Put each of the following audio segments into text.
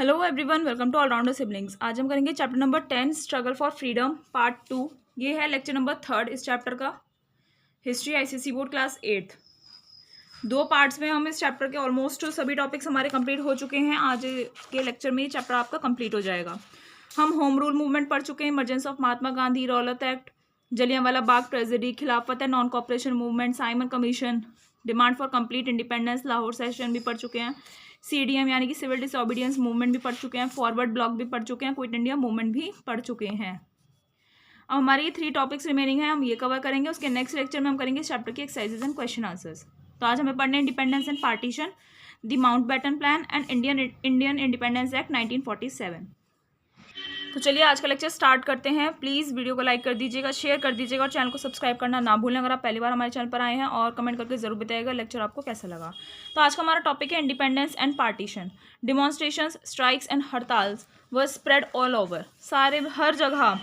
Hello everyone, welcome to allrounder siblings. आज हम करेंगे chapter number 10 struggle for freedom part 2। ये है लेक्चर नंबर 3 इस चैप्टर का। History ICSE board class 8। दो पार्ट्स में हम इस चैप्टर के ऑलमोस्ट सभी टॉपिक्स हमारे कंप्लीट हो चुके हैं। आज के लेक्चर में ये चैप्टर आपका कंप्लीट हो जाएगा। हम होम रूल मूवमेंट पढ़ चुके हैं, emergence of Mahatma Gandhi, Rowlatt act, Jallianwala Bagh tragedy, Khilafat and non cooperation movement, Simon commission, demand for complete independence, Lahore session भी पढ़ चुके हैं, सीडीएम यानी कि सिविल डिसओबीडियंस मूवमेंट भी पढ़ चुके हैं, फॉरवर्ड ब्लॉक भी पढ़ चुके हैं, क्विट इंडिया मूवमेंट भी पढ़ चुके हैं। अब हमारे ये 3 टॉपिक्स रिमेनिंग है, हम ये कवर करेंगे। उसके नेक्स्ट लेक्चर में हम करेंगे इस चैप्टर की एक्सरसाइजेज एंड क्वेश्चन आंसर्स। तो आज हमें पढ़ने independence and partition, the Mountbatten plan and Indian independence act 1947। तो चलिए आज का लेक्चर स्टार्ट करते हैं। प्लीज़ वीडियो को लाइक कर दीजिएगा, शेयर कर दीजिएगा और चैनल को सब्सक्राइब करना ना भूलें अगर आप पहली बार हमारे चैनल पर आए हैं, और कमेंट करके जरूर बताइएगा लेक्चर आपको कैसा लगा। तो आज का हमारा टॉपिक है independence and partition. Demonstrations, strikes and हड़ताल्स वर स्प्रेड ऑल ओवर। सारे हर जगह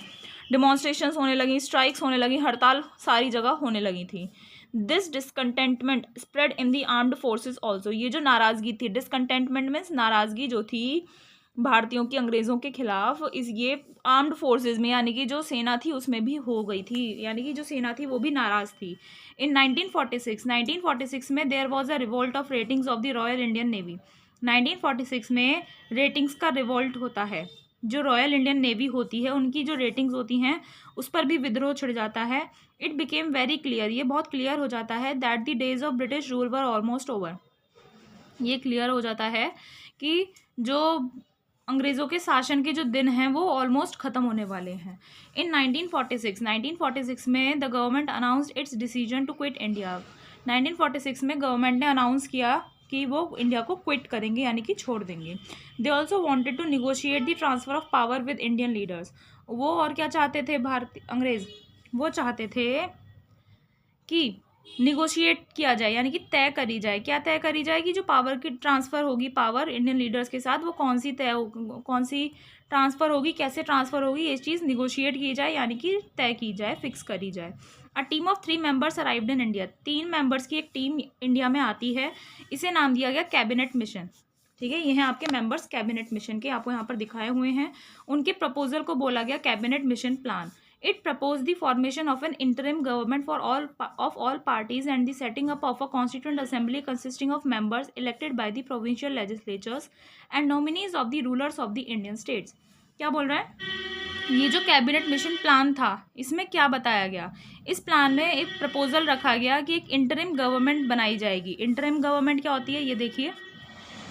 डिमॉन्स्ट्रेशंस होने लगी, स्ट्राइक्स होने लगी, हड़ताल सारी जगह होने लगी थी। This discontentment spread in the armed forces also. ये जो नाराज़गी थी, डिसकंटेंटमेंट मीन्स नाराज़गी जो थी भारतीयों की अंग्रेज़ों के खिलाफ, इस ये आर्म्ड फोर्सेज में यानी कि जो सेना थी उसमें भी हो गई थी, यानी कि जो सेना थी वो भी नाराज़ थी। इन 1946 में there was a revolt of ratings of the Royal Indian Navy. 1946 में रेटिंग्स का रिवोल्ट होता है। जो रॉयल इंडियन नेवी होती है उनकी जो रेटिंग्स होती हैं उस पर भी विद्रोह छिड़ जाता है। इट बिकेम वेरी क्लियर, ये बहुत क्लियर हो जाता है, that the days of British rule were almost over. ये क्लियर हो जाता है कि जो अंग्रेज़ों के शासन के जो दिन हैं वो ऑलमोस्ट ख़त्म होने वाले हैं। इन 1946 में the government announced its decision to quit India. 1946 में गवर्नमेंट ने अनाउंस किया कि वो इंडिया को क्विट करेंगे यानी कि छोड़ देंगे। They also wanted to negotiate the transfer of power with Indian leaders. वो और क्या चाहते थे अंग्रेज़? वो चाहते थे कि निगोशिएट किया जाए यानी कि तय करी जाए। क्या तय करी जाए? कि जो पावर की ट्रांसफ़र होगी, पावर इंडियन लीडर्स के साथ, वो कौन सी ट्रांसफ़र होगी, कैसे ट्रांसफ़र होगी, ये चीज़ निगोशिएट की जाए यानी कि तय की जाए, फिक्स करी जाए। A team of 3 members arrived in India. 3 members की एक टीम इंडिया में आती है। इसे नाम दिया गया कैबिनेट मिशन। ठीक है, ये हैं आपके मेंबर्स कैबिनेट मिशन के, आपको यहाँ पर दिखाए हुए हैं। उनके प्रपोजल को बोला गया cabinet mission plan. It proposed the formation of an interim government for all parties and the setting up of a constituent assembly consisting of members elected by the provincial legislatures and nominees of the rulers of the Indian states। क्या बोल रहा है? ये जो cabinet mission plan था इसमें क्या बताया गया? इस प्लान में एक प्रपोजल रखा गया कि एक इंटरिम गवर्नमेंट बनाई जाएगी। इंटरिम गवर्नमेंट क्या होती है ये देखिए,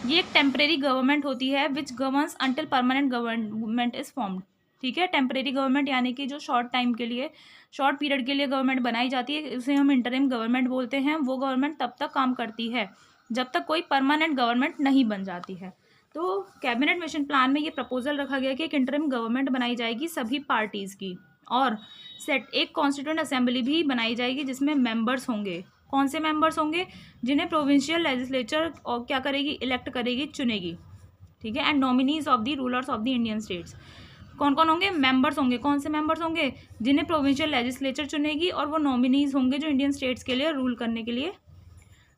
ये एक टेम्परेरी गवर्नमेंट होती है which governs until permanent government is formed. ठीक है, टेम्परेरी गवर्नमेंट यानी कि जो शॉर्ट टाइम के लिए, शॉर्ट पीरियड के लिए गवर्नमेंट बनाई जाती है, उसे हम इंटरिम गवर्नमेंट बोलते हैं। वो गवर्नमेंट तब तक काम करती है जब तक कोई परमानेंट गवर्नमेंट नहीं बन जाती है। तो कैबिनेट मिशन प्लान में ये प्रपोजल रखा गया कि एक इंटरिम गवर्नमेंट बनाई जाएगी सभी पार्टीज़ की, और एक कॉन्स्टिट्यूएंट असेंबली भी बनाई जाएगी जिसमें मेंबर्स होंगे। कौन से मेंबर्स होंगे? जिन्हें प्रोविंशियल लेजिस्लेचर और क्या करेगी, इलेक्ट करेगी, चुनेगी। ठीक है, and nominees of the rulers of the Indian states. कौन कौन होंगे? मेंबर्स होंगे। कौन से मेंबर्स होंगे? जिन्हें प्रोविंशियल लेजिस्लेचर चुनेगी, और वो नॉमिनीज होंगे जो इंडियन स्टेट्स के लिए रूल करने के लिए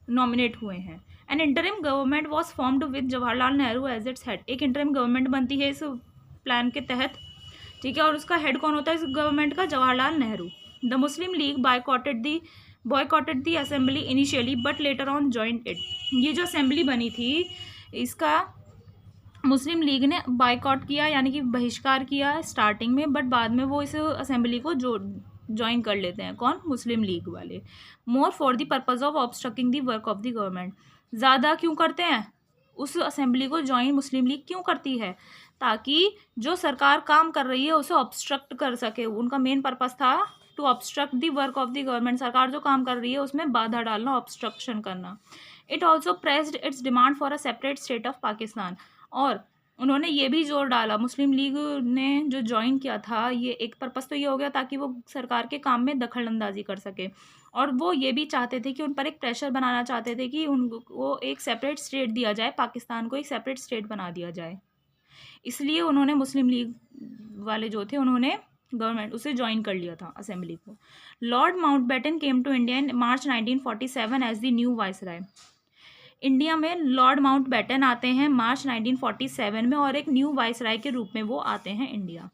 नॉमिनेट हुए हैं। An interim government was formed with Jawaharlal Nehru as its head. एक इंटरिम गवर्नमेंट बनती है इस प्लान के तहत। ठीक है, और उसका हेड कौन होता है इस गवर्नमेंट का? Jawaharlal Nehru. The Muslim league boycotted the assembly initially but later on joined it. ये जो असेंबली बनी थी इसका मुस्लिम लीग ने बायकॉट किया यानी कि बहिष्कार किया स्टार्टिंग में, बट बाद में वो इस असेंबली को ज्वाइन कर लेते हैं। कौन? मुस्लिम लीग वाले। More for the purpose of obstructing the work of the government. ज़्यादा क्यों करते हैं? उस असेंबली को ज्वाइन मुस्लिम लीग क्यों करती है? ताकि जो सरकार काम कर रही है उसे ऑब्स्ट्रक्ट कर सके। उनका मेन पर्पज़ था to obstruct the work of the government. सरकार जो काम कर रही है उसमें बाधा डालना, ऑब्स्ट्रक्शन करना। It also pressed it's demand for a separate state of Pakistan. और उन्होंने ये भी जोर डाला, मुस्लिम लीग ने जो ज्वाइन किया था, ये एक पर्पज़ तो ये हो गया ताकि वो सरकार के काम में दखल अंदाजी कर सके, और वो ये भी चाहते थे कि उन पर एक प्रेशर बनाना चाहते थे कि उनको एक सेपरेट स्टेट दिया जाए, पाकिस्तान को एक सेपरेट स्टेट बना दिया जाए। इसलिए उन्होंने मुस्लिम लीग वाले जो थे उन्होंने गवर्नमेंट उसे ज्वाइन कर लिया था असेंबली को। Lord Mountbatten came to India in March 1947 as the new viceroy. India में लॉर्ड माउंटबेटन आते हैं मार्च 1947 में और एक न्यू वाइसराय के रूप में वो आते हैं इंडिया।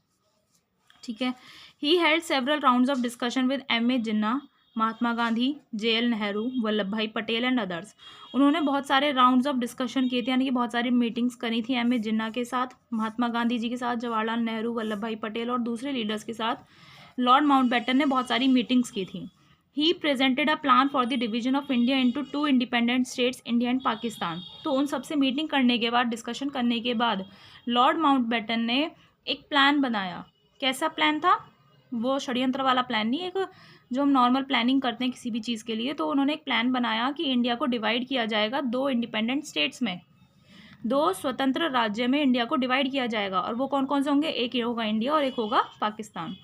ठीक है। He held several rounds of discussion with M.A. Jinnah, Mahatma Gandhi, J.L. Nehru, Vallabh भाई पटेल एंड अदर्स। उन्होंने बहुत सारे राउंड्स ऑफ डिस्कशन किए थे, यानी कि बहुत सारी मीटिंग्स करी थी M.A. जिन्ना के साथ, महात्मा गांधी जी के साथ, जवाहरलाल नेहरू, वल्लभ भाई पटेल और दूसरे लीडर्स के साथ लॉर्ड माउंटबेटन ने बहुत सारी मीटिंग्स की थी। He presented a plan for the division of India into 2 independent states, India and Pakistan. तो उन सबसे मीटिंग करने के बाद, डिस्कशन करने के बाद लॉर्ड माउंटबेटन ने एक प्लान बनाया। कैसा प्लान था? वो षड्यंत्र वाला प्लान नहीं, एक जो हम नॉर्मल प्लानिंग करते हैं किसी भी चीज़ के लिए। तो उन्होंने एक प्लान बनाया कि इंडिया को डिवाइड किया जाएगा 2 इंडिपेंडेंट स्टेट्स में, 2 स्वतंत्र राज्य में इंडिया को डिवाइड किया जाएगा। और वो कौन कौन से होंगे? एक होगा इंडिया और एक होगा पाकिस्तान।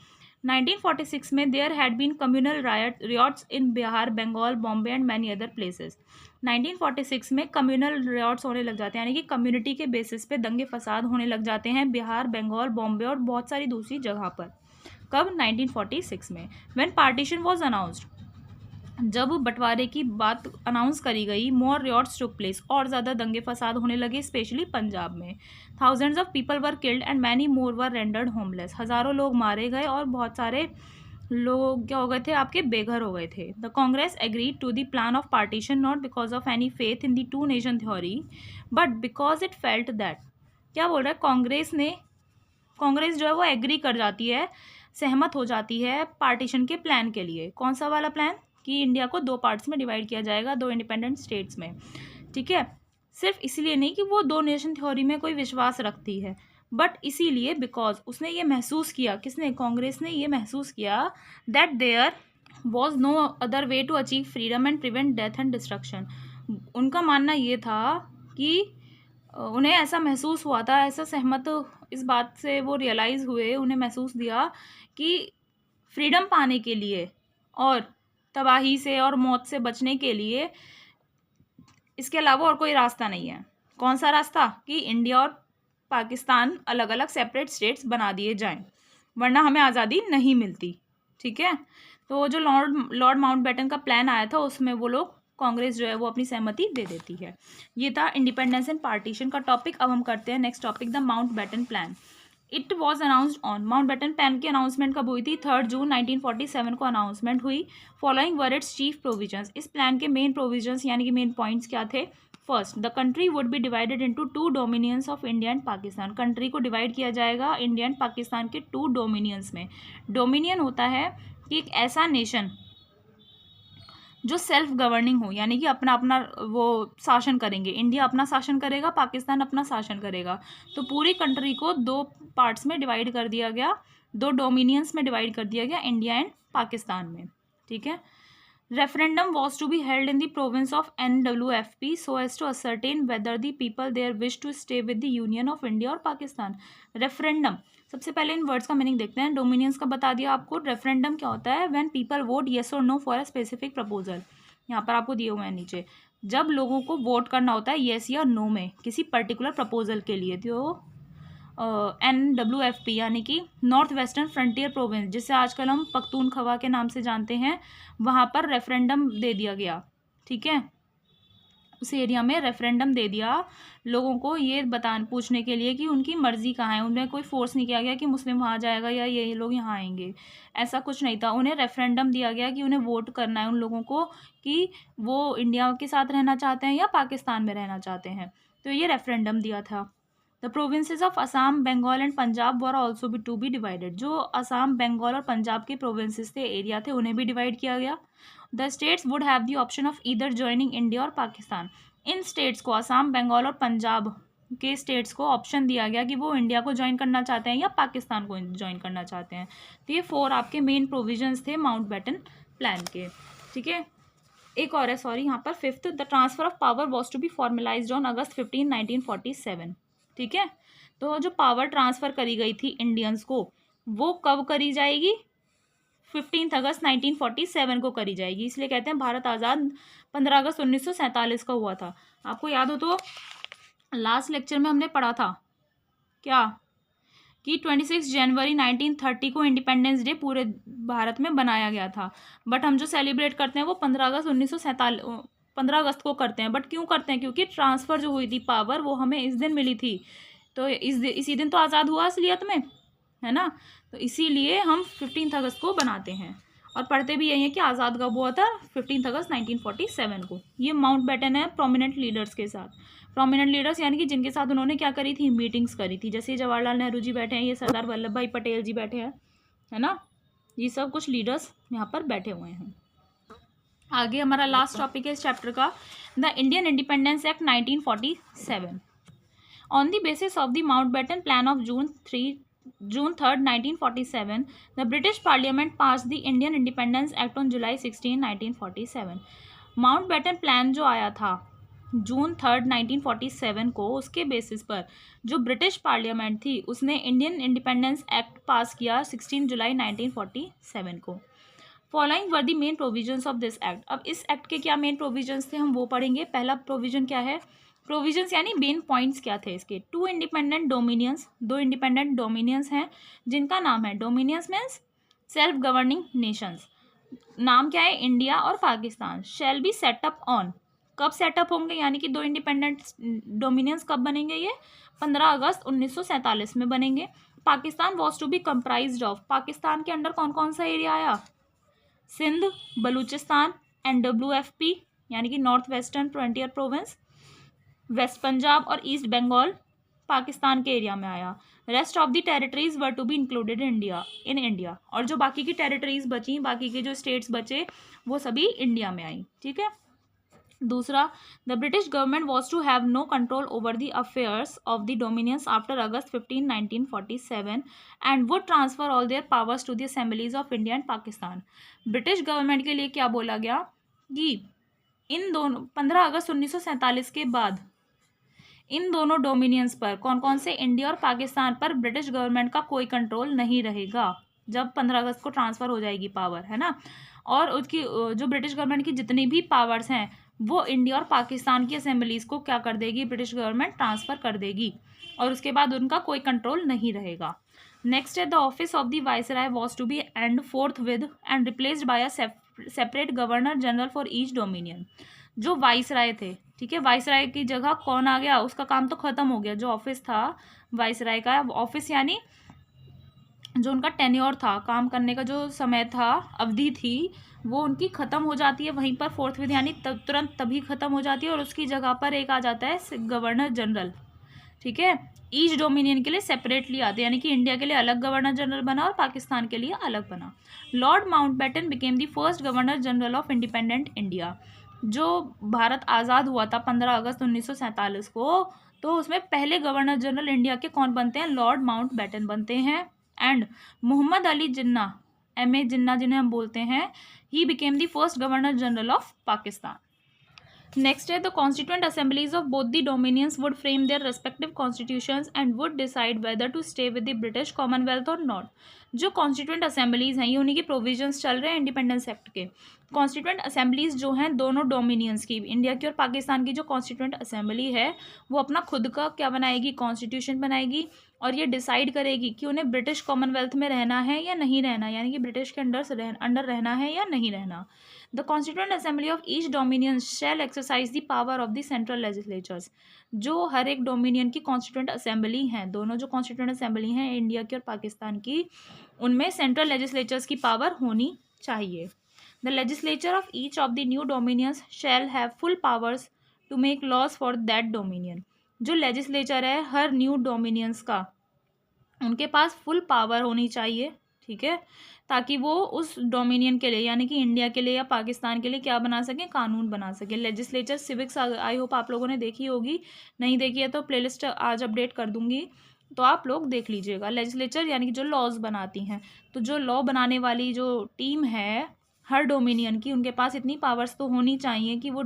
1946 में there had been communal riots in Bihar, Bengal, Bombay and many other places. 1946 में कम्युनल रियॉट्स होने लग जाते हैं, यानी कि कम्युनिटी के बेसिस पे दंगे फसाद होने लग जाते हैं बिहार, बंगाल, बॉम्बे और बहुत सारी दूसरी जगह पर। कब? 1946 में। व्हेन पार्टीशन वाज अनाउंस्ड, जब बंटवारे की बात अनाउंस करी गई, मोर रियॉट्स टुक प्लेस, और ज़्यादा दंगे फसाद होने लगे, स्पेशली पंजाब में। Thousands of people were killed and many more were rendered homeless. हज़ारों लोग मारे गए और बहुत सारे लोग क्या हो गए थे? आपके बेघर हो गए थे। The Congress agreed to the plan of partition not because of any faith in the 2 nation theory but because it felt that. क्या बोल रहा है? कांग्रेस जो है वो एग्री कर जाती है, सहमत हो जाती है पार्टीशन के प्लान के लिए। कौन सा वाला प्लान? कि इंडिया को 2 पार्ट्स में डिवाइड किया जाएगा, 2 इंडिपेंडेंट स्टेट्स में। ठीक है। सिर्फ इसलिए नहीं कि वो 2 नेशन थ्योरी में कोई विश्वास रखती है, बट इसीलिए बिकॉज उसने ये महसूस किया, किसने? कांग्रेस ने ये महसूस किया that there was no other way to achieve freedom and prevent death and destruction. उनका मानना ये था कि उन्हें ऐसा महसूस हुआ था, ऐसा सहमत इस बात से वो रियलाइज़ हुए, उन्हें महसूस दिया कि फ्रीडम पाने के लिए और तबाही से और मौत से बचने के लिए इसके अलावा और कोई रास्ता नहीं है। कौन सा रास्ता? कि इंडिया और पाकिस्तान अलग अलग सेपरेट स्टेट्स बना दिए जाएं, वरना हमें आज़ादी नहीं मिलती। ठीक है। तो जो लॉर्ड माउंटबेटन का प्लान आया था, उसमें वो लोग, कांग्रेस जो है वो अपनी सहमति दे देती है। ये था इंडिपेंडेंस एंड पार्टीशन का टॉपिक। अब हम करते हैं next topic, the Mountbatten plan. It was announced on, Mountbatten plan की अनाउंसमेंट कब हुई थी? 3 जून 1947 को अनाउंसमेंट हुई। Following were it's chief provisions. इस प्लान के मेन प्रोविजंस यानी कि मेन पॉइंट्स क्या थे? First, the country would be divided into 2 dominions of India and Pakistan. Country को डिवाइड किया जाएगा इंडिया एंड पाकिस्तान के 2 डोमिनियंस में। डोमिनियन होता है कि एक ऐसा नेशन जो सेल्फ गवर्निंग हो, यानी कि अपना अपना वो शासन करेंगे। इंडिया अपना शासन करेगा, पाकिस्तान अपना शासन करेगा। तो पूरी कंट्री को 2 पार्ट्स में डिवाइड कर दिया गया, 2 डोमिनियंस में डिवाइड कर दिया गया, इंडिया एंड पाकिस्तान में। ठीक है। Referendum was to be held in the province of NWFP so as to ascertain whether the people there wish to stay with the union of India और पाकिस्तान। रेफरेंडम, सबसे पहले इन वर्ड्स का मीनिंग देखते हैं। Dominions का बता दिया आपको। रेफरेंडम क्या होता है? व्हेन पीपल वोट येस और no for a specific proposal. यहाँ पर आपको दिए हुए हैं नीचे, जब लोगों को वोट करना होता है येस या नो में किसी पर्टिकुलर प्रपोजल के लिए। तो NWFP यानी कि नॉर्थ वेस्टर्न फ्रंटियर प्रोविंस, जिसे आजकल हम पख्तूनख्वा के नाम से जानते हैं, वहाँ पर रेफरेंडम दे दिया गया। ठीक है। उस एरिया में रेफरेंडम दे दिया लोगों को ये पूछने के लिए कि उनकी मर्जी कहाँ है। उन्हें कोई फोर्स नहीं किया गया कि मुस्लिम वहाँ जाएगा या ये लोग यहाँ आएंगे, ऐसा कुछ नहीं था। उन्हें रेफरेंडम दिया गया कि उन्हें वोट करना है उन लोगों को कि वो इंडिया के साथ रहना चाहते हैं या पाकिस्तान में रहना चाहते हैं। तो ये रेफरेंडम दिया था। The provinces of Assam, Bengal and Punjab were also be to be divided. जो असम, बंगाल और पंजाब के प्रोविंसेस थे, एरिया थे, उन्हें भी डिवाइड किया गया। The states would have the option of either joining India और पाकिस्तान। इन स्टेट्स को, असम, बंगाल और पंजाब के स्टेट्स को ऑप्शन दिया गया कि वो इंडिया को ज्वाइन करना चाहते हैं या पाकिस्तान को ज्वाइन करना चाहते हैं। तो ये 4 आपके मेन प्रोविजंस थे माउंटबेटन प्लान के। ठीक है। एक और है, सॉरी, यहाँ पर 5th, the transfer of power was to be formalised on August 15, 1947। ठीक है। तो जो पावर ट्रांसफ़र करी गई थी इंडियंस को, वो कब करी जाएगी? 15 अगस्त 1947 को करी जाएगी। इसलिए कहते हैं भारत आज़ाद 15 अगस्त 1947 को हुआ था। आपको याद हो तो लास्ट लेक्चर में हमने पढ़ा था क्या कि 26 जनवरी 1930 को इंडिपेंडेंस डे पूरे भारत में बनाया गया था, बट हम जो सेलिब्रेट करते हैं वो 15 अगस्त 15 अगस्त को करते हैं। बट क्यों करते हैं? क्योंकि ट्रांसफ़र जो हुई थी पावर वो हमें इस दिन मिली थी, तो इसी दिन तो आज़ाद हुआ असलियत में, है ना। तो इसीलिए हम 15 अगस्त को बनाते हैं और पढ़ते भी यही है कि आज़ाद कब हुआ था, 15 अगस्त 1947 को। ये माउंटबेटन है प्रोमिनेंट लीडर्स के साथ। प्रोमिनेंट लीडर्स यानी कि जिनके साथ उन्होंने क्या करी थी, मीटिंग्स करी थी। जैसे जवाहरलाल नेहरू जी बैठे हैं, ये सरदार वल्लभ भाई पटेल जी बैठे हैं, है ना। ये सब कुछ लीडर्स यहाँ पर बैठे हुए हैं। आगे हमारा लास्ट टॉपिक है इस चैप्टर का, the Indian independence act 1947। On the basis of the Mountbatten plan of June 3rd 1947, the British Parliament passed the Indian Independence Act on July 16, 1947। Mountbatten plan जो आया था June 3rd 1947 को, उसके basis पर जो ब्रिटिश पार्लियामेंट थी उसने Indian independence act पास किया 16 जुलाई 1947 को। Following were the main provisions of this act. अब इस एक्ट के क्या मेन प्रोविजंस थे हम वो पढ़ेंगे। पहला प्रोविजन क्या है, प्रोविजंस यानी मेन पॉइंट्स क्या थे इसके। 2 इंडिपेंडेंट डोमिनियंस, 2 इंडिपेंडेंट डोमिनियंस हैं जिनका नाम है, dominions means self governing Nations. नाम क्या है, इंडिया और Pakistan. Shall be set up on, कब सेटअप होंगे, यानी कि 2 इंडिपेंडेंट डोमिनियंस कब बनेंगे, ये 15 अगस्त 1947 में बनेंगे। Pakistan was to be comprised of, Pakistan के अंडर कौन कौन सा एरिया आया, सिंध, बलूचिस्तान, NWFP यानी कि North Western Frontier Province, West Punjab और ईस्ट बंगाल पाकिस्तान के एरिया में आया। Rest of the territories were to be included in India, और जो बाकी की टेरिटरीज बची, बाकी के जो स्टेट्स बचे वो सभी इंडिया में आई, ठीक है। दूसरा, the British government was to have no control over the affairs of the dominions after August 15, 1947 and would transfer all their powers to the assemblies of India and Pakistan. British government के लिए क्या बोला गया कि इन दोनों 15 अगस्त 1947 के बाद इन दोनों डोमिनियंस पर, कौन कौन से, इंडिया और पाकिस्तान पर ब्रिटिश गवर्नमेंट का कोई कंट्रोल नहीं रहेगा जब 15 अगस्त को ट्रांसफ़र हो जाएगी पावर, है ना। और उसकी जो ब्रिटिश गवर्नमेंट की जितनी भी पावर्स हैं वो इंडिया और पाकिस्तान की असेंबलीज़ को क्या कर देगी, ब्रिटिश गवर्नमेंट ट्रांसफ़र कर देगी, और उसके बाद उनका कोई कंट्रोल नहीं रहेगा। नेक्स्ट है, the office of the viceroy was to be end forth with and replaced by a separate governor general for each dominion. जो वाइसराय थे, ठीक है, वाइसराय की जगह कौन आ गया, उसका काम तो ख़त्म हो गया। जो ऑफिस था वाइसराय का, ऑफिस यानी जो उनका टेन्योर था, काम करने का जो समय था, अवधि थी, वो उनकी ख़त्म हो जाती है वहीं पर फोर्थ विद, यानी तुरंत तभी ख़त्म हो जाती है, और उसकी जगह पर एक आ जाता है गवर्नर जनरल, ठीक है। ईच डोमिनियन के लिए सेपरेटली आते हैं, यानी कि इंडिया के लिए अलग गवर्नर जनरल बना और पाकिस्तान के लिए अलग बना। Lord Mountbatten became the first governor general of independent India. जो भारत आज़ाद हुआ था 15 अगस्त 1947 को, तो उसमें पहले गवर्नर जनरल इंडिया के कौन बनते हैं, लॉर्ड माउंटबेटन बनते हैं। एंड मोहम्मद अली जिन्ना, MA जिन्ना जिन्हें हम बोलते हैं, he became the first governor general of Pakistan. Next है, the constituent assemblies of both the dominions would frame their respective constitutions and would decide whether to stay with the British Commonwealth or not. जो constituent assemblies हैं, ये उन्हीं के provisions चल रहे हैं independence act के। कॉन्स्टिट्यूएंट असेंबलीज जो हैं दोनों डोमिनियंस की, इंडिया की और पाकिस्तान की, जो कॉन्स्टिट्यूएंट असेंबली है वो अपना खुद का क्या बनाएगी, कॉन्स्टिट्यूशन बनाएगी, और ये डिसाइड करेगी कि उन्हें ब्रिटिश कॉमनवेल्थ में रहना है या नहीं रहना, यानी कि ब्रिटिश के अंडर रहना है या नहीं रहना। The constituent assembly of each dominion shall exercise the power of the central legislatures. जो हर एक डोमिनियन की कॉन्स्टिट्यूएंट असेंबली हैं, दोनों जो कॉन्स्टिट्यूएंट असेंबली हैं इंडिया की और पाकिस्तान की, उनमें सेंट्रल लेजिस्लेचर्स की पावर होनी चाहिए। The legislature of each of the new dominions shall have full powers to make laws for that dominion. जो लेजिस्लेचर है हर न्यू डोमिनियंस का, उनके पास फुल पावर होनी चाहिए, ठीक है, ताकि वो उस डोमिनियन के लिए, यानी कि इंडिया के लिए या पाकिस्तान के लिए क्या बना सकें, कानून बना सकें। लेजिस्लेचर सिविक्स आई होप आप लोगों ने देखी होगी, नहीं देखी है तो प्लेलिस्ट आज अपडेट कर दूंगी, तो आप लोग देख लीजिएगा। लेजिस्लेचर यानी कि जो लॉज बनाती हैं, तो जो लॉ बनाने वाली जो टीम है हर डोमिनियन की, उनके पास इतनी पावर्स तो होनी चाहिए कि वो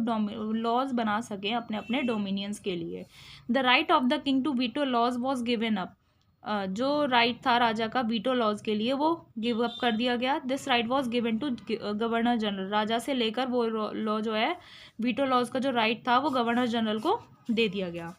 लॉज बना सकें अपने अपने डोमिनियंस के लिए। The right of the king to veto laws was given up. जो राइट था राजा का वीटो लॉज के लिए, वो गिव अप कर दिया गया। This right was given to governor general. राजा से लेकर वो लॉ जो है, वीटो लॉज का जो राइट था वो गवर्नर जनरल को दे दिया गया।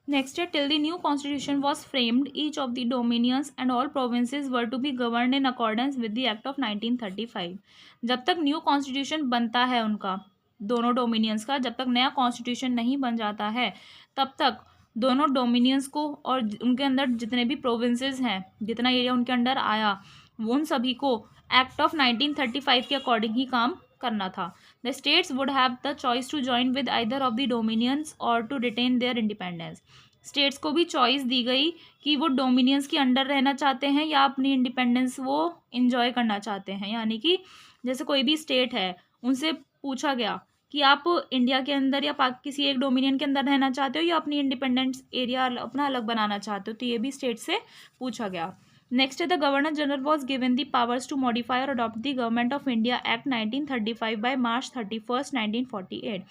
नेक्स्ट है, till the new constitution was framed each of the dominions and all provinces were to be govern in accordance with the act of 1935। जब तक न्यू कॉन्स्टिट्यूशन बनता है उनका, दोनों डोमिनियंस का, जब तक नया कॉन्स्टिट्यूशन नहीं बन जाता है तब तक दोनों डोमिनियंस को और उनके अंदर जितने भी प्रोविंसेस हैं, जितना एरिया उनके अंडर आया, वो उन सभी को एक्ट ऑफ 1935 के अकॉर्डिंग ही काम करना था. The states would have the choice to join with either of the dominions or to retain their independence. States को भी चॉइस दी गई कि वो डोमिनियंस के अंडर रहना चाहते हैं या अपनी इंडिपेंडेंस वो इंजॉय करना चाहते हैं. यानी कि जैसे कोई भी स्टेट है, उनसे पूछा गया कि आप इंडिया के अंदर या किसी एक डोमिनियन के अंदर रहना चाहते हो या अपनी इंडिपेंडेंस एरिया अपना अलग बनाना चाहते हो, तो ये भी स्टेट से पूछा गया. नेक्स्ट है the governor general was given the powers to modify or adopt the government of India act 1935 by March 31, 1948.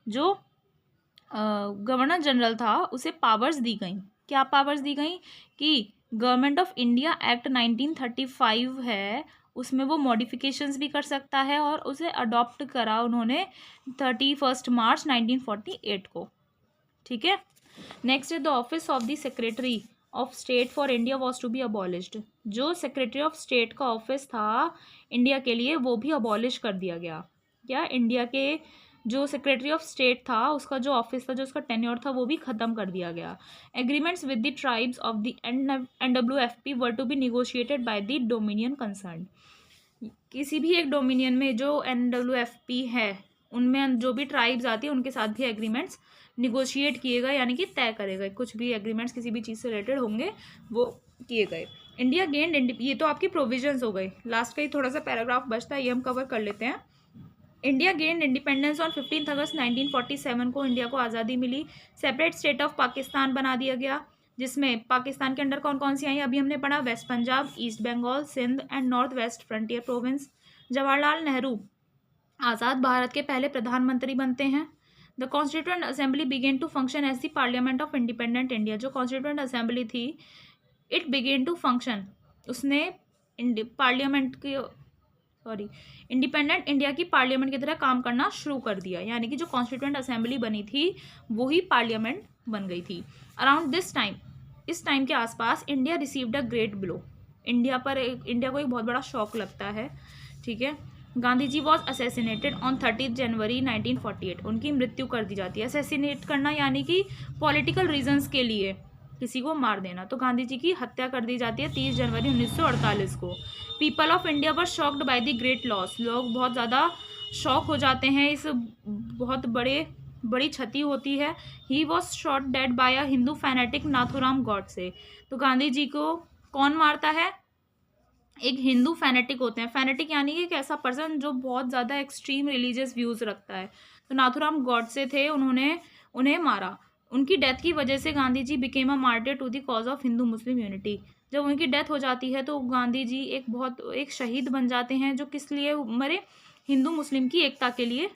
जो गवर्नर जनरल था उसे पावर्स दी गई. क्या पावर्स दी गई? कि गवर्नमेंट ऑफ इंडिया एक्ट 1935 है, उसमें वो मॉडिफिकेशंस भी कर सकता है और उसे अडॉप्ट करा उन्होंने 31 मार्च 1948 को. ठीक है. नेक्स्ट है the office of the secretary of state for India was to be abolished. जो सेक्रेटरी ऑफ स्टेट का ऑफिस था इंडिया के लिए, वो भी अबॉलिश कर दिया गया. क्या? इंडिया के जो सेक्रेटरी ऑफ स्टेट था उसका जो ऑफिस था, जो उसका टेन्योर था, वो भी ख़त्म कर दिया गया. Agreements with the tribes of the NWFP were to be negotiated by the dominion concerned. किसी भी एक डोमिनियन में जो NWFP है, उनमें जो भी ट्राइब्स आती है उनके साथ भी एग्रीमेंट्स निगोशिएट किए गए, यानी कि तय करे गए. कुछ भी एग्रीमेंट्स किसी भी चीज़ से रिलेटेड होंगे वो किए गए. इंडिया गेन्ड, ये तो आपकी प्रोविजंस हो गई. लास्ट का ही थोड़ा सा पैराग्राफ बचता है, ये हम कवर कर लेते हैं. इंडिया गेन्ड इंडिपेंडेंस ऑन 15 अगस्त 1947 को इंडिया को आज़ादी मिली. सेपरेट स्टेट ऑफ पाकिस्तान बना दिया गया, जिसमें पाकिस्तान के अंडर कौन कौन सी आई अभी हमने पढ़ा. West Punjab, east Bengal, Sindh and north west frontier province. Jawaharlal Nehru आज़ाद भारत के पहले प्रधानमंत्री बनते हैं. The constituent assembly began to function as the parliament of independent India. जो कॉन्स्टिट्यूएंट असेंबली थी, इट बिगेन टू फंक्शन, उसने पार्लियामेंट की इंडिपेंडेंट इंडिया की पार्लियामेंट की तरह काम करना शुरू कर दिया. यानी कि जो कॉन्स्टिट्यूएंट असेंबली बनी थी वो ही पार्लियामेंट बन गई थी. अराउंड दिस टाइम, इस टाइम के आसपास, India received a great blow. India को एक बहुत बड़ा शॉक लगता है. ठीक है. Gandhi ji was assassinated on 30 जनवरी 1948. उनकी मृत्यु कर दी जाती है. असैसिनेट करना यानी कि पॉलिटिकल रीजंस के लिए किसी को मार देना. तो गांधी जी की हत्या कर दी जाती है 30 जनवरी 1948 को. People of India were shocked by the great loss. लोग बहुत ज़्यादा शॉक हो जाते हैं, इस बहुत बड़ी क्षति होती है. He was shot dead by a Hindu fanatic Nathuram Godse. तो गांधी जी को कौन मारता है? एक हिंदू फैनेटिक होते हैं. फैनेटिक यानी कि एक ऐसा पर्सन जो बहुत ज़्यादा एक्सट्रीम रिलीजियस व्यूज़ रखता है. तो नाथुराम गॉडसे थे, उन्होंने उन्हें मारा. उनकी डेथ की वजह से Gandhi ji became a martyr to the cause of Hindu Muslim unity. जब उनकी डेथ हो जाती है तो गांधी जी एक शहीद बन जाते हैं, जो किस लिए मरे? हिंदू मुस्लिम की एकता के लिए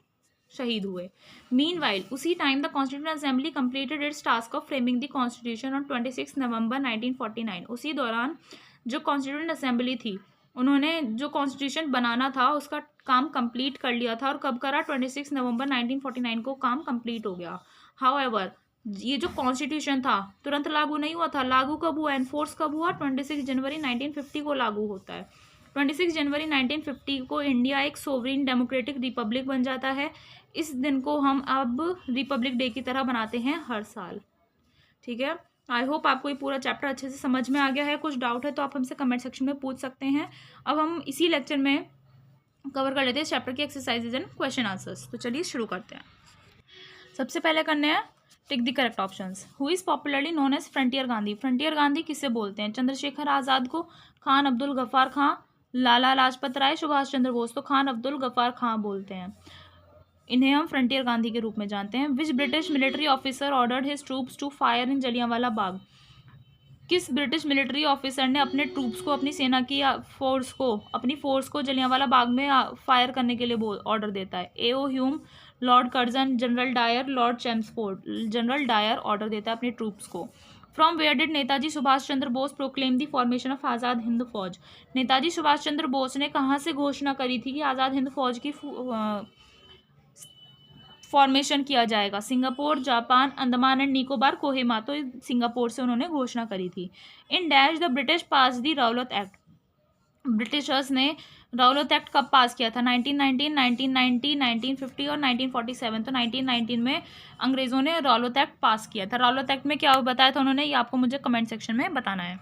शहीद हुए. मीनवाइल, उसी time the constituent assembly completed it's task of framing the constitution on 26 नवंबर 1949. उसी दौरान जो कॉन्स्टिट्यूएंट असेंबली थी, उन्होंने जो कॉन्स्टिट्यूशन बनाना था उसका काम कंप्लीट कर लिया था. और कब करा? 26 नवंबर 1949 को काम कंप्लीट हो गया. हाउएवर, ये जो कॉन्स्टिट्यूशन था तुरंत लागू नहीं हुआ था. लागू कब हुआ? एनफोर्स कब हुआ? 26 जनवरी 1950 को लागू होता है. 26 जनवरी 1950 को इंडिया एक सोवरेन डेमोक्रेटिक रिपब्लिक बन जाता है. इस दिन को हम अब रिपब्लिक डे की तरह बनाते हैं हर साल. ठीक है. आई होप आपको ये पूरा चैप्टर अच्छे से समझ में आ गया है. कुछ डाउट है तो आप हमसे कमेंट सेक्शन में पूछ सकते हैं. अब हम इसी लेक्चर में कवर कर लेते हैं चैप्टर की एक्सरसाइजेज एंड क्वेश्चन आंसर्स. तो चलिए शुरू करते हैं. सबसे पहले करने हैं tick the correct options. Who is popularly known as frontier Gandhi. Frontier Gandhi किसे बोलते हैं? चंद्रशेखर आज़ाद को, खान अब्दुल गफ्फार खां, लाला लाजपत राय, सुभाष चंद्र बोस. तो खान अब्दुल गफ्फार खां बोलते हैं. इन्हें हम फ्रंटियर गांधी के रूप में जानते हैं. Which British military officer ordered his troops to fire in Jallianwala Bagh. किस ब्रिटिश मिलिट्री ऑफिसर ने अपने ट्रूप्स को, अपनी सेना की अपनी फोर्स को जलियांवाला बाग में फायर करने के लिए ऑर्डर देता है? A.O. Hume, Lord Curzon, General Dyer, Lord Chelmsford. General Dyer order देता है अपने ट्रूप्स को. From where did Netaji Subhash Chandra Bose proclaim the formation of Azad Hind Fauj. Netaji Subhash Chandra Bose ने कहाँ से घोषणा करी थी कि आज़ाद हिंद फौज की फॉर्मेशन किया जाएगा? Singapore, Japan, Andaman and Nicobar, Kohima. तो सिंगापुर से उन्होंने घोषणा करी थी. In dash the British pass the Rowlatt act. Britishers ने राउलत एक्ट कब पास किया था? 1919, 1990, 1950 और 1947। तो 1919 में अंग्रेज़ों ने राउलत एक्ट पास किया था। राउलत एक्ट में क्या बताया था उन्होंने, ये आपको मुझे कमेंट सेक्शन में बताना है।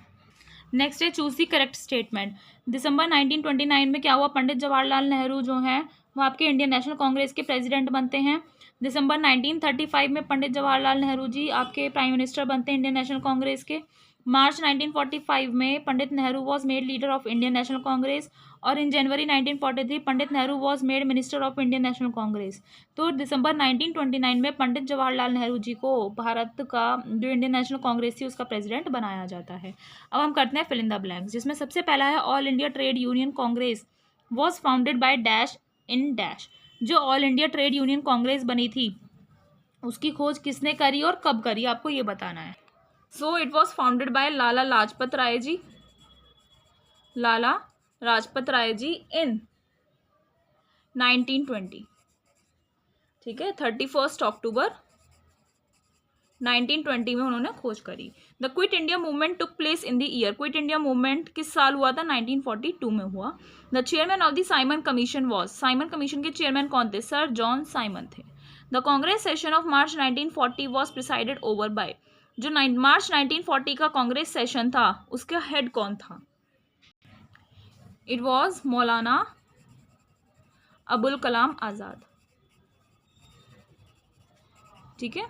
नेक्स्ट है चूज दी करेक्ट स्टेटमेंट। दिसंबर 1929 में क्या हुआ? पंडित जवाहरलाल नेहरू जो हैं वो आपके इंडियन नेशनल कांग्रेस के प्रेसिडेंट बनते हैं। दिसंबर 1935 में पंडित जवाहरलाल नेहरू जी आपके प्राइम मिनिस्टर बनते हैं इंडियन नेशनल कांग्रेस के। मार्च 1945 में Pandit Nehru was made leader of Indian National Congress, और in January 1943 Pandit Nehru was made minister of Indian National Congress. तो दिसंबर 1929 में पंडित जवाहरलाल नेहरू जी को भारत का जो इंडियन नेशनल कांग्रेस थी उसका प्रेसिडेंट बनाया जाता है। अब हम करते हैं फिल इन द ब्लैंक्स, जिसमें सबसे पहला है all India trade union Congress was founded by dash in dash. जो all India trade union Congress बनी थी उसकी खोज किसने करी और कब करी, आपको ये बताना है। So it was founded by Lala Lajpat Rai ji, Lala Lajpat Rai ji in 1920। ठीक है, 31 अक्टूबर 1920 में उन्होंने खोज करी। The quit India movement took place in the year, quit India movement किस साल हुआ था? 1942 में हुआ। The chairman of the Simon commission was, Simon commission के चेयरमैन कौन थे? सर जॉन साइमन थे। The Congress session of March 1940 was presided over by, जो मार्च 1940 का कांग्रेस सेशन था उसका हेड कौन था? It was Maulana Abul Kalam Azad. ठीक है,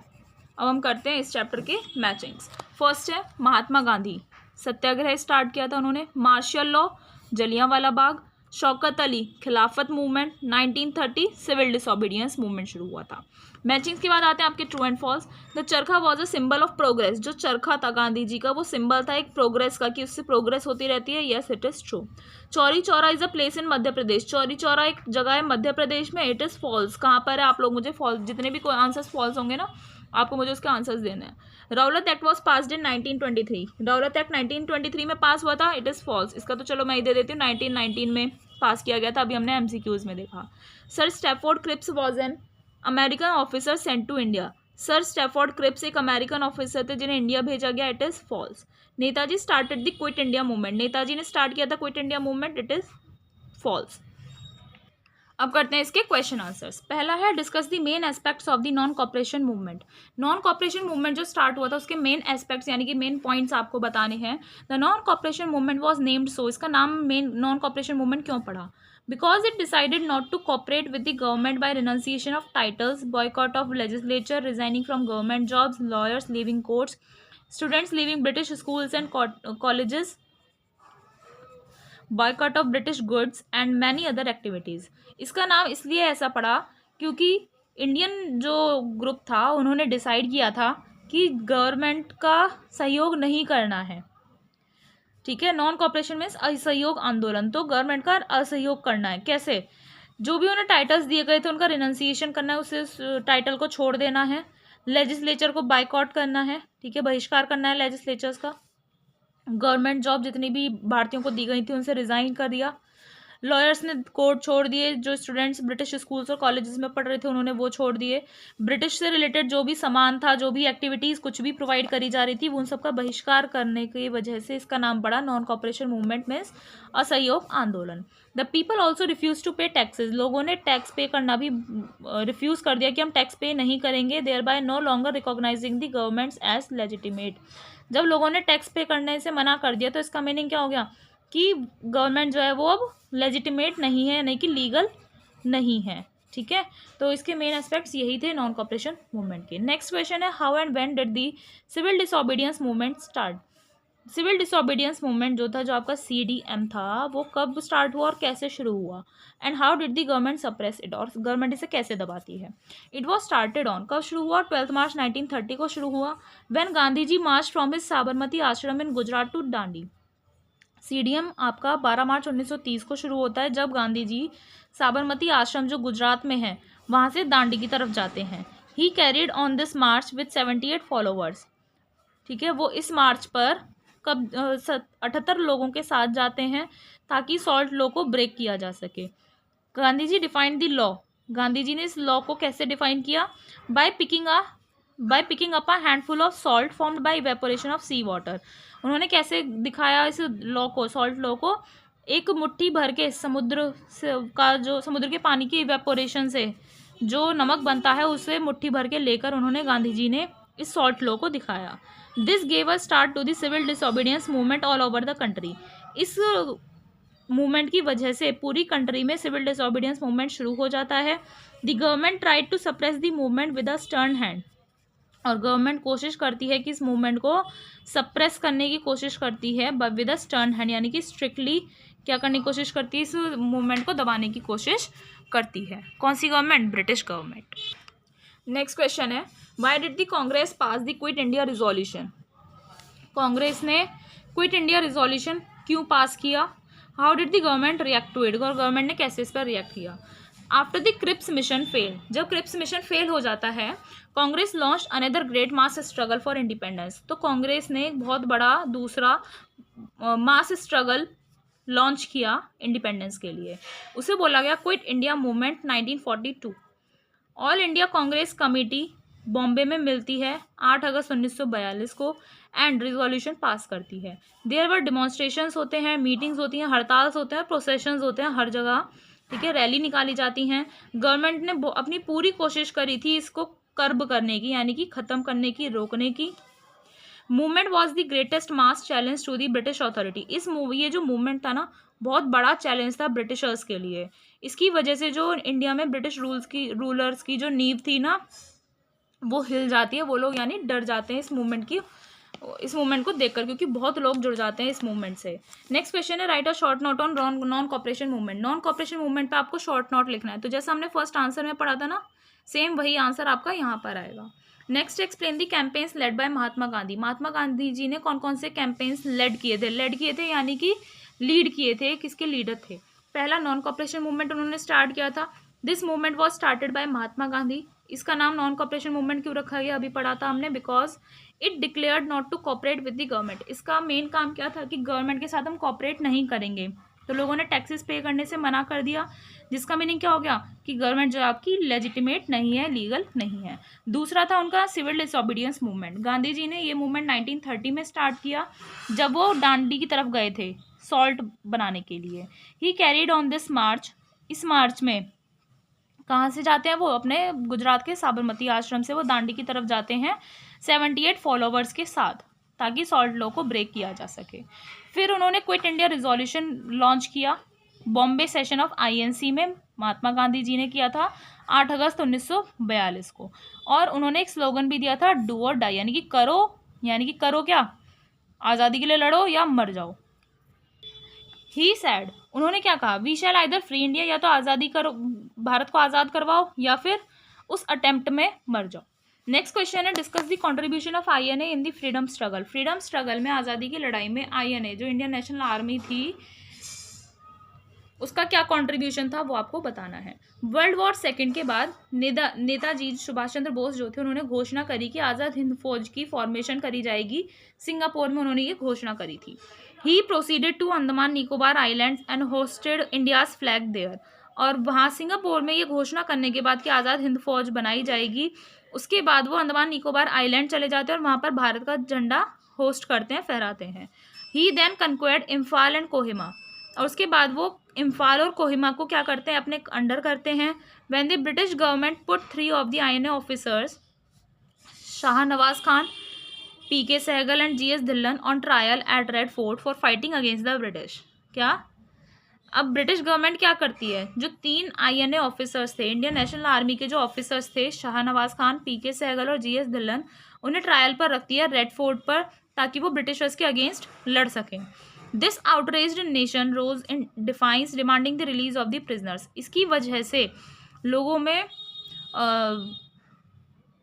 अब हम करते हैं इस चैप्टर के मैचिंग्स। फर्स्ट है महात्मा गांधी, सत्याग्रह स्टार्ट किया था उन्होंने। Martial law, Jallianwala Bagh. शौकत अली, खिलाफत मूवमेंट। 1930 सिविल डिसोबीडियंस मूवमेंट शुरू हुआ था। मैचिंग्स के बाद आते हैं आपके ट्रू एंड फॉल्स। द चरखा was a symbol of progress, जो चरखा था गांधी जी का वो सिंबल था एक प्रोग्रेस का, कि उससे प्रोग्रेस होती रहती है। Yes it is true. Chauri Chaura is a place in Madhya Pradesh, Chauri Chaura एक जगह है मध्य प्रदेश में। इट इज फॉल्स, कहाँ पर है? आप लोग मुझे फॉल्स, जितने भी कोई आंसर्स फॉल्स होंगे ना आपको मुझे उसके आंसर्स देने हैं। Rowlatt act was passed in 1923, Rowlatt act 1923 में पास हुआ था। इट इज फॉल्स, इसका तो चलो मैं ही दे देती हूँ, 1919 में पास किया गया था, अभी हमने एमसीक्यूज में देखा। Sir Stafford Cripps was an American officer sent to India, sir Stafford Cripps एक अमेरिकन ऑफिसर थे जिन्हें इंडिया भेजा गया। It is false. Netaji started the quit India movement, Netaji ने स्टार्ट किया था Quit India movement. It is false. अब करते हैं इसके क्वेश्चन आंसर्स। पहला है discuss the main aspects of the non cooperation movement, non cooperation movement जो स्टार्ट हुआ था उसके मेन एस्पेक्ट्स यानी कि मेन पॉइंट्स आपको बताने हैं। The non cooperation movement was named so, इसका नाम मेन नॉन कॉपरेशन मूवमेंट क्यों पड़ा? Because it decided not to cooperate with the government by renunciation of titles, boycott of legislature, resigning from government jobs, lawyers leaving courts, students leaving British schools and colleges, boycott of British goods and many other activities. इसका नाम इसलिए ऐसा पड़ा क्योंकि Indian जो group था उन्होंने decide किया था कि गवर्नमेंट का सहयोग नहीं करना है। ठीक है, नॉन कॉपरेशन मीन्स असहयोग आंदोलन, तो गवर्नमेंट का असहयोग करना है। कैसे? जो भी उन्हें टाइटल्स दिए गए थे उनका रिनाउंसिएशन करना है, उसे टाइटल को छोड़ देना है। लेजिस्लेचर को बाइकआउट करना है, ठीक है, बहिष्कार करना है लेजिस्लेचर्स का। गवर्नमेंट जॉब जितनी भी भारतीयों को दी गई थी उनसे रिज़ाइन कर दिया। लॉयर्स ने कोर्ट छोड़ दिए, जो स्टूडेंट्स ब्रिटिश स्कूल्स और कॉलेजेस में पढ़ रहे थे उन्होंने वो छोड़ दिए। ब्रिटिश से रिलेटेड जो भी सामान था, जो भी एक्टिविटीज़ कुछ भी प्रोवाइड करी जा रही थी, वो उन सबका बहिष्कार करने की वजह से इसका नाम पड़ा नॉन कॉपरेशन मूवमेंट मीन्स असहयोग आंदोलन। The people also refuse to pay taxes, लोगों ने टैक्स पे करना भी रिफ्यूज़ कर दिया कि हम टैक्स पे नहीं करेंगे। Thereby no longer recognising the governments as legitimate, जब लोगों ने टैक्स पे करने से मना कर दिया तो इसका मीनिंग क्या हो गया कि गवर्नमेंट जो है वो अब लेजिटिमेट नहीं है, नहीं कि लीगल नहीं है। ठीक है, तो इसके मेन एस्पेक्ट्स यही थे नॉन कॉपरेशन मूवमेंट के। नेक्स्ट क्वेश्चन है how and when did the civil disobedience movement start, civil disobedience movement जो था, जो आपका CDM था, वो कब स्टार्ट हुआ और कैसे शुरू हुआ, and how did the government suppress it, और गवर्नमेंट इसे कैसे दबाती है। इट वॉज स्टार्टेड ऑन, कब शुरू हुआ? 12 मार्च 1930 को शुरू हुआ, when Gandhi ji march from his Sabarmati Ashram in Gujarat to Dandi. CDM आपका 12 मार्च 1930 को शुरू होता है जब गांधी जी साबरमती आश्रम जो गुजरात में है वहाँ से दांडी की तरफ जाते हैं। ही carried on this March with 78 followers, ठीक है, वो इस मार्च पर कब 78 लोगों के साथ जाते हैं ताकि सॉल्ट लॉ को ब्रेक किया जा सके। Gandhi ji defined the law, Gandhi ji ने इस लॉ को कैसे डिफाइन किया? By picking up a handful of salt formed by evaporation of sea water. उन्होंने कैसे दिखाया इस लॉ को, सॉल्ट लॉ को? एक मुट्ठी भर के समुद्र से का जो समुद्र के पानी की इवेपोरेशन से जो नमक बनता है उसे मुट्ठी भर के लेकर उन्होंने गांधी जी ने इस सॉल्ट लॉ को दिखाया। This gave a start to the civil disobedience movement all over the country. इस मूवमेंट की वजह से पूरी कंट्री में सिविल डिसोबीडियंस मूवमेंट शुरू हो जाता है। The government tried to suppress the movement with a stern hand. और गवर्नमेंट कोशिश करती है कि इस मूवमेंट को सप्रेस करने की कोशिश करती है विद अ स्टर्न हैंड, यानी कि स्ट्रिक्टली क्या करने की कोशिश करती है, इस मूवमेंट को दबाने की कोशिश करती है। कौन सी government? British government. Next question है, why did the Congress pass the quit India resolution? Congress ने क्विट इंडिया रिजोल्यूशन क्यों पास किया? How did the government react to it? और गवर्नमेंट ने कैसे इस पर रिएक्ट किया? After the Cripps mission fail, जब क्रिप्स मिशन फेल हो जाता है, Congress launch another great mass struggle for independence. तो कांग्रेस ने एक बहुत बड़ा दूसरा मास स्ट्रगल लॉन्च किया इंडिपेंडेंस के लिए। उसे बोला गया quit India movement 1942। All India Congress committee Bombay में मिलती है 8 अगस्त 1942 को एंड रिजोल्यूशन पास करती है। देयर वर डिमॉन्स्ट्रेशंस होते हैं, मीटिंग्स होती हैं, हड़ताल होते हैं, प्रोसेशंस होते हैं हर जगह, ठीक है, रैली निकाली जाती हैं। गवर्नमेंट ने अपनी पूरी कोशिश करी थी इसको कर्ब करने की, यानी कि ख़त्म करने की, रोकने की। Movement was the greatest mass challenge to the British authority. ये जो मूवमेंट था ना, बहुत बड़ा चैलेंज था ब्रिटिशर्स के लिए। इसकी वजह से जो इंडिया में ब्रिटिश रूलर्स की जो नींव थी ना, वो हिल जाती है। वो लोग यानी डर जाते हैं इस मूवमेंट को देखकर, क्योंकि बहुत लोग जुड़ जाते हैं इस मूवमेंट से। नेक्स्ट क्वेश्चन है, right a short note on non cooperation movement. Non cooperation movement पे आपको शॉर्ट नोट लिखना है। तो जैसा हमने फर्स्ट आंसर में पढ़ा था ना, सेम वही आंसर आपका यहाँ पर आएगा। Next, explain the campaigns led by Mahatma Gandhi. Mahatma Gandhi ji ने कौन कौन से कैंपेन्स लेड किए थे यानी कि लीड किए थे, किसके लीडर थे? पहला, नॉन कॉपरेशन मूवमेंट उन्होंने स्टार्ट किया था। This movement was started by Mahatma Gandhi. इसका नाम नॉन कॉपरेशन मूवमेंट क्यों रखा गया, अभी पढ़ा था हमने, because it declared not to cooperate with the government. इसका मेन काम क्या था कि गवर्नमेंट के साथ हम कॉपरेट नहीं करेंगे, तो लोगों ने टैक्सेस पे करने से मना कर दिया, जिसका मीनिंग क्या हो गया कि गवर्नमेंट जो आपकी लेजिटिमेट नहीं है, लीगल नहीं है। दूसरा था उनका civil disobedience movement. Gandhi ji ने ये मूवमेंट 1930 में स्टार्ट किया, जब वो दांडी की तरफ गए थे सॉल्ट बनाने के लिए। ही कैरीड ऑन दिस मार्च। इस मार्च में कहाँ से जाते हैं वो? अपने गुजरात के साबरमती आश्रम से वो दांडी की तरफ जाते हैं 78 फॉलोवर्स के साथ, ताकि सॉल्ट लॉ को ब्रेक किया जा सके। फिर उन्होंने क्विट इंडिया रिजोल्यूशन लॉन्च किया बॉम्बे सेशन ऑफ INC में, महात्मा गांधी जी ने किया था 8 अगस्त 1942 को। और उन्होंने एक स्लोगन भी दिया था, डू और डाई, यानी कि करो क्या, आज़ादी के लिए लड़ो या मर जाओ। ही सैड, उन्होंने क्या कहा, we shall either free India, या तो आज़ादी करो, भारत को आज़ाद करवाओ, या फिर उस अटेम्प्ट में मर जाओ। नेक्स्ट क्वेश्चन है, discuss the contribution of INA in the freedom struggle. Freedom struggle में, आज़ादी की लड़ाई में INA जो इंडियन नेशनल आर्मी थी, उसका क्या कंट्रीब्यूशन था वो आपको बताना है। वर्ल्ड वॉर सेकेंड के बाद नेताजी सुभाष चंद्र बोस जो थे, उन्होंने घोषणा करी कि आज़ाद हिंद फौज की फॉर्मेशन करी जाएगी। सिंगापुर में उन्होंने ये घोषणा करी थी। He proceeded to Andaman Nicobar islands and hoisted India's flag there. और वहाँ सिंगापुर में ये घोषणा करने के बाद कि आज़ाद हिंद फौज बनाई जाएगी, उसके बाद वो अंडमान निकोबार आइलैंड चले जाते हैं और वहाँ पर भारत का झंडा होस्ट करते हैं, फहराते हैं। ही देन कन्क्वायर्ड इम्फाल एंड कोहिमा। और उसके बाद वो इम्फाल और कोहिमा को क्या करते हैं, अपने अंडर करते हैं। When the British government put 3 of the INA officers, Shahnawaz Khan, PK Sehgal and GS Dhillon, on trial at Red Fort for fighting against the British. क्या अब ब्रिटिश गवर्नमेंट क्या करती है, जो 3 INA ऑफिसर्स थे, इंडियन नेशनल आर्मी के जो ऑफिसर्स थे, शाहनवाज खान, PK सहगल और GS धिल्लन, उन्हें ट्रायल पर रखती है रेड फोर्ट पर, ताकि वो ब्रिटिशर्स के अगेंस्ट लड़ सकें। This outraged nation rose in defiance demanding the release of the prisoners. इसकी वजह से लोगों में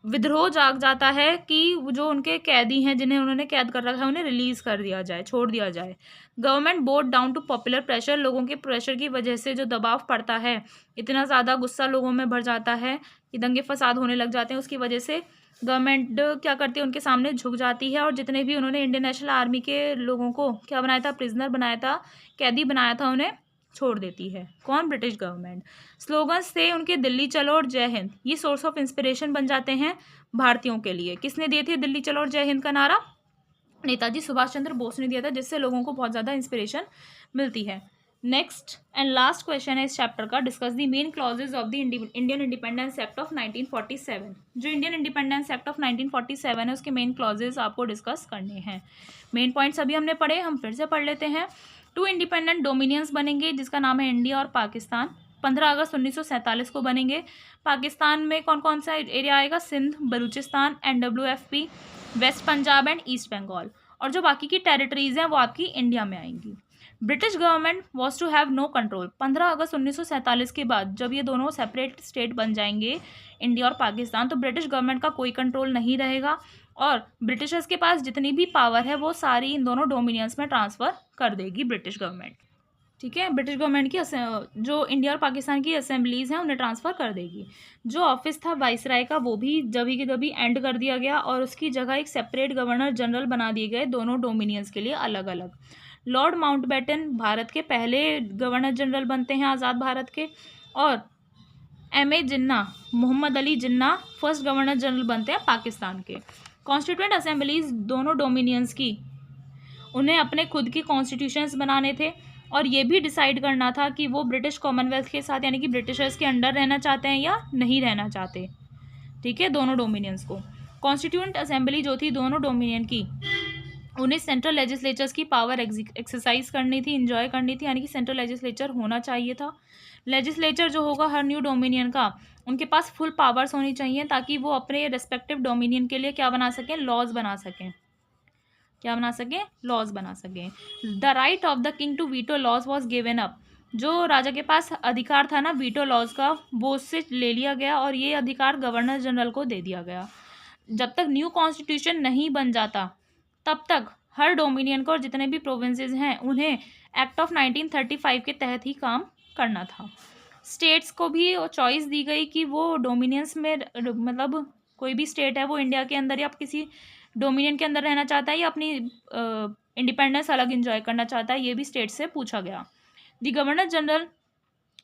विद्रोह जाग जाता है कि जो उनके कैदी हैं, जिन्हें उन्होंने कैद कर रखा है, उन्हें रिलीज कर दिया जाए, छोड़ दिया जाए। Government bowed down to popular pressure. लोगों के प्रेशर की वजह से जो दबाव पड़ता है, इतना ज़्यादा गुस्सा लोगों में भर जाता है कि दंगे फसाद होने लग जाते हैं। उसकी वजह से गवर्नमेंट क्या करती है, उनके सामने झुक जाती है, और जितने भी उन्होंने इंडियन नेशनल आर्मी के लोगों को क्या बनाया था, प्रिजनर बनाया था, कैदी बनाया था, उन्हें छोड़ देती है। कौन? British government. स्लोगन्स थे उनके, दिल्ली चलो और जय हिंद। ये सोर्स ऑफ इंस्पिरेशन बन जाते हैं भारतीयों के लिए। किसने दिए थे दिल्ली चलो और जय हिंद का नारा? नेताजी सुभाष चंद्र बोस ने दिया था, जिससे लोगों को बहुत ज़्यादा इंस्पिरेशन मिलती है। नेक्स्ट एंड लास्ट क्वेश्चन है इस चैप्टर का, discuss the main clauses of the Indian independence act of 1947। जो इंडियन इंडिपेंडेंस एक्ट ऑफ 1947 है उसके मेन क्लॉजेज आपको डिस्कस करने हैं। मेन पॉइंट्स अभी हमने पढ़े, हम फिर से पढ़ लेते हैं। 2 इंडिपेंडेंट डोमिनियंस बनेंगे जिसका नाम है इंडिया और पाकिस्तान। 15 अगस्त 1947 को बनेंगे। पाकिस्तान में कौन कौन सा एरिया आएगा? Sindh, Balochistan, NWFP, west Punjab and east Bengal. और जो बाकी की टेरिटरीज हैं वो आपकी इंडिया में आएंगी। British government was to have no control. 15 अगस्त 1947 के बाद जब ये दोनों सेपरेट स्टेट बन जाएंगे, इंडिया और पाकिस्तान, तो ब्रिटिश गवर्नमेंट का कोई कंट्रोल नहीं रहेगा और ब्रिटिशर्स के पास जितनी भी पावर है वो सारी इन दोनों डोमिनियंस में ट्रांसफ़र कर देगी ब्रिटिश गवर्नमेंट। ठीक है, ब्रिटिश गवर्नमेंट की जो इंडिया और पाकिस्तान की असेंबलीज़ हैं उन्हें ट्रांसफ़र कर देगी। जो ऑफिस था वाइसराय का वो भी जभी के तभी एंड कर दिया गया और उसकी जगह एक सेपरेट गवर्नर जनरल बना दिए गए दोनों डोमिनियंस के लिए अलग अलग। लॉर्ड माउंटबेटन भारत के पहले गवर्नर जनरल बनते हैं आज़ाद भारत के, और M.A. जिन्ना, मोहम्मद अली जिन्ना फर्स्ट गवर्नर जनरल बनते हैं पाकिस्तान के। कॉन्स्टिट्यूएंट असेंबलीज दोनों डोमिनियंस की, उन्हें अपने खुद के कॉन्स्टिट्यूशंस बनाने थे और ये भी डिसाइड करना था कि वो ब्रिटिश कॉमनवेल्थ के साथ यानी कि ब्रिटिशर्स के अंडर रहना चाहते हैं या नहीं रहना चाहते। ठीक है, दोनों डोमिनियंस को। कॉन्स्टिट्यूएंट असेंबली जो थी दोनों डोमिनियन की, उन्हें सेंट्रल लेजिस्लेचर्स की पावर एक्सरसाइज करनी थी, इंजॉय करनी थी, यानी कि सेंट्रल लेजिस्लेचर होना चाहिए था। लेजिस्लेचर जो होगा हर न्यू डोमिनियन का, उनके पास फुल पावर्स होनी चाहिए ताकि वो अपने रेस्पेक्टिव डोमिनियन के लिए क्या बना सकें? लॉज बना सकें। क्या बना सकें? लॉज बना सकें। The right of the king to veto laws was given up. जो राजा के पास अधिकार था ना वीटो लॉज का, वो उससे ले लिया गया और ये अधिकार गवर्नर जनरल को दे दिया गया। जब तक न्यू कॉन्स्टिट्यूशन नहीं बन जाता तब तक हर डोमिनियन को और जितने भी प्रोविंसेस हैं उन्हें एक्ट ऑफ 1935 के तहत ही काम करना था। स्टेट्स को भी चॉइस दी गई कि वो डोमिनियंस में, मतलब कोई भी स्टेट है वो इंडिया के अंदर या किसी डोमिनियन के अंदर रहना चाहता है या अपनी इंडिपेंडेंस अलग इंजॉय करना चाहता है, ये भी स्टेट से पूछा गया। The governor general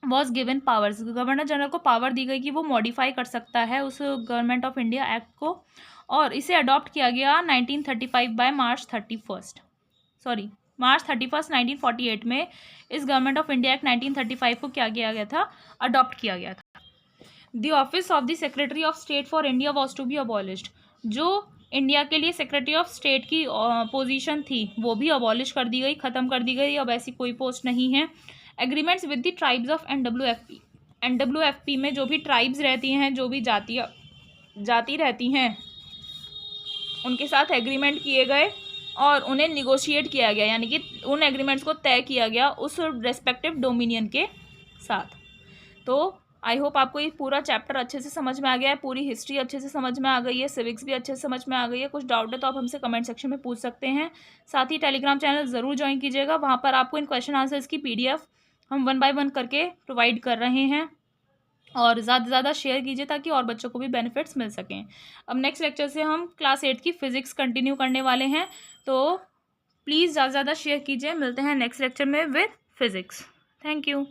was given powers. Governor general को पावर दी गई कि वो मॉडिफाई कर सकता है उस गवर्नमेंट ऑफ इंडिया एक्ट को, और इसे अडॉप्ट किया गया 1935 बाय मार्च 31, 1948 में इस गवर्नमेंट ऑफ इंडिया एक्ट 1935 को क्या किया गया था? अडॉप्ट किया गया था। The office of the secretary of state for India was to be abolished. जो इंडिया के लिए सेक्रेटरी ऑफ स्टेट की पोजीशन थी वो भी अबॉलिश कर दी गई, ख़त्म कर दी गई, अब ऐसी कोई पोस्ट नहीं है। Agreements with the tribes of NWFP में जो भी ट्राइब्स रहती हैं, जो भी जाति रहती हैं, उनके साथ एग्रीमेंट किए गए और उन्हें निगोशिएट किया गया, यानी कि उन एग्रीमेंट्स को तय किया गया उस रेस्पेक्टिव डोमिनियन के साथ। तो आई होप आपको ये पूरा चैप्टर अच्छे से समझ में आ गया है, पूरी हिस्ट्री अच्छे से समझ में आ गई है, सिविक्स भी अच्छे से समझ में आ गई है। कुछ डाउट है तो आप हमसे कमेंट सेक्शन में पूछ सकते हैं। साथ ही टेलीग्राम चैनल ज़रूर ज्वाइन कीजिएगा, वहाँ पर आपको इन क्वेश्चन आंसर्स की PDF हम 1 बाय 1 करके प्रोवाइड कर रहे हैं, और ज़्यादा से ज़्यादा शेयर कीजिए ताकि और बच्चों को भी बेनिफिट्स मिल सकें। अब नेक्स्ट लेक्चर से हम क्लास 8 की फ़िज़िक्स कंटिन्यू करने वाले हैं, तो प्लीज़ ज़्यादा से ज़्यादा शेयर कीजिए। मिलते हैं नेक्स्ट लेक्चर में विद फिज़िक्स। Thank you.